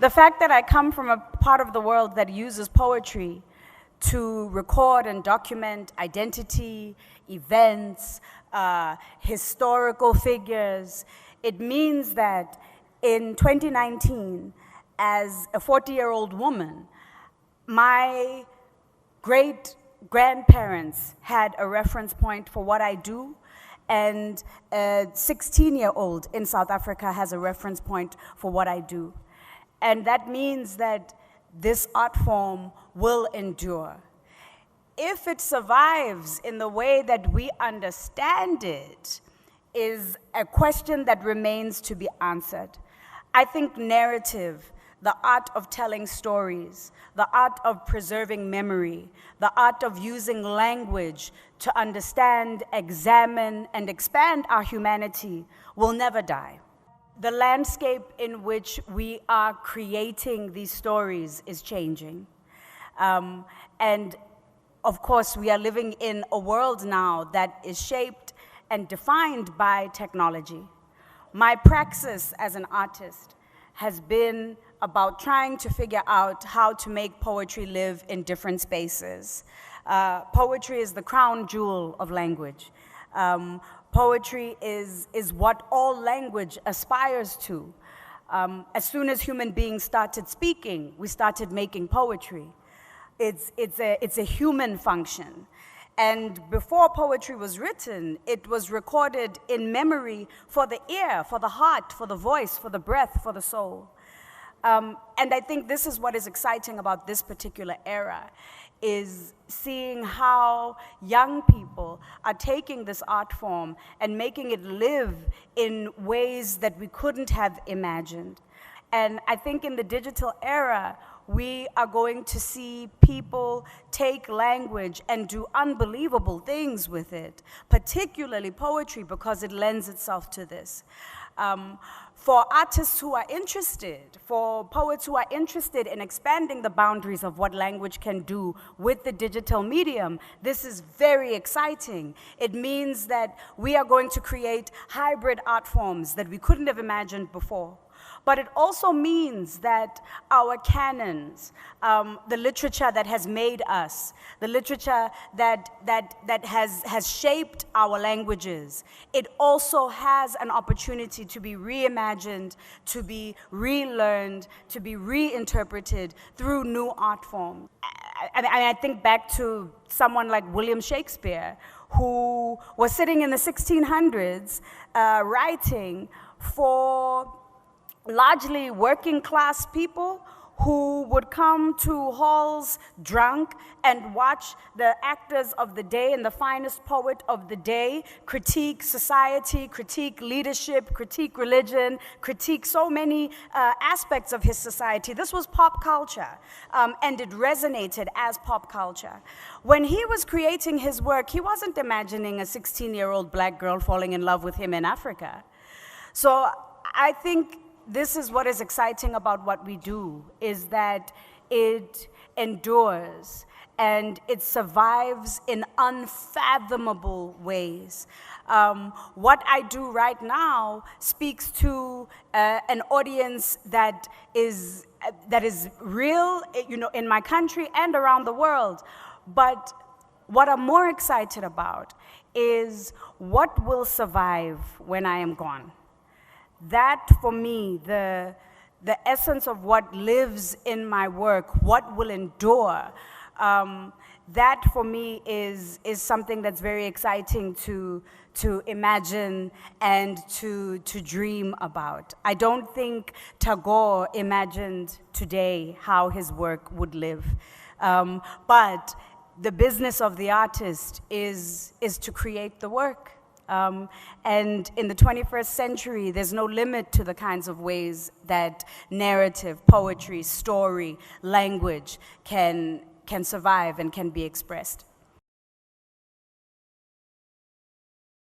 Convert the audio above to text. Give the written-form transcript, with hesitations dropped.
The fact that I come from a part of the world that uses poetry to record and document identity, events, historical figures, it means that in 2019, as a 40-year-old woman, my great-grandparents had a reference point for what I do, and a 16-year-old in South Africa has a reference point for what I do. And that means that this art form will endure. If it survives in the way that we understand it, is a question that remains to be answered. I think narrative, the art of telling stories, the art of preserving memory, the art of using language to understand, examine, and expand our humanity will never die. The landscape in which we are creating these stories is changing. And of course, we are living in a world now that is shaped and defined by technology. My praxis as an artist has been about trying to figure out how to make poetry live in different spaces. Poetry is the crown jewel of language. Poetry is what all language aspires to. As soon as human beings started speaking, we started making poetry. It's a human function. And before poetry was written, it was recorded in memory for the ear, for the heart, for the voice, for the breath, for the soul. And I think this is what is exciting about this particular era, is seeing how young people are taking this art form and making it live in ways that we couldn't have imagined. And I think in the digital era, we are going to see people take language and do unbelievable things with it, particularly poetry, because it lends itself to this. For artists who are interested, for poets who are interested in expanding the boundaries of what language can do with the digital medium, this is very exciting. It means that we are going to create hybrid art forms that we couldn't have imagined before. But it also means that our canons, the literature that has made us, the literature that has shaped our languages, it also has an opportunity to be reimagined, to be relearned, to be reinterpreted through new art forms. I think back to someone like William Shakespeare, who was sitting in the 1600s writing for largely working class people who would come to halls drunk and watch the actors of the day and the finest poet of the day critique society, critique leadership, critique religion, critique so many aspects of his society. This was pop culture, and it resonated as pop culture. When he was creating his work, he wasn't imagining a 16-year-old black girl falling in love with him in Africa. So I think this is what is exciting about what we do, is that it endures and it survives in unfathomable ways. What I do right now speaks to an audience that is real, in my country and around the world. But what I'm more excited about is what will survive when I am gone. That, for me, the essence of what lives in my work, what will endure, that, for me, is something that's very exciting to imagine and to dream about. I don't think Tagore imagined today how his work would live. But the business of the artist is to create the work. And in the 21st century, there's no limit to the kinds of ways that narrative, poetry, story, language can survive and can be expressed.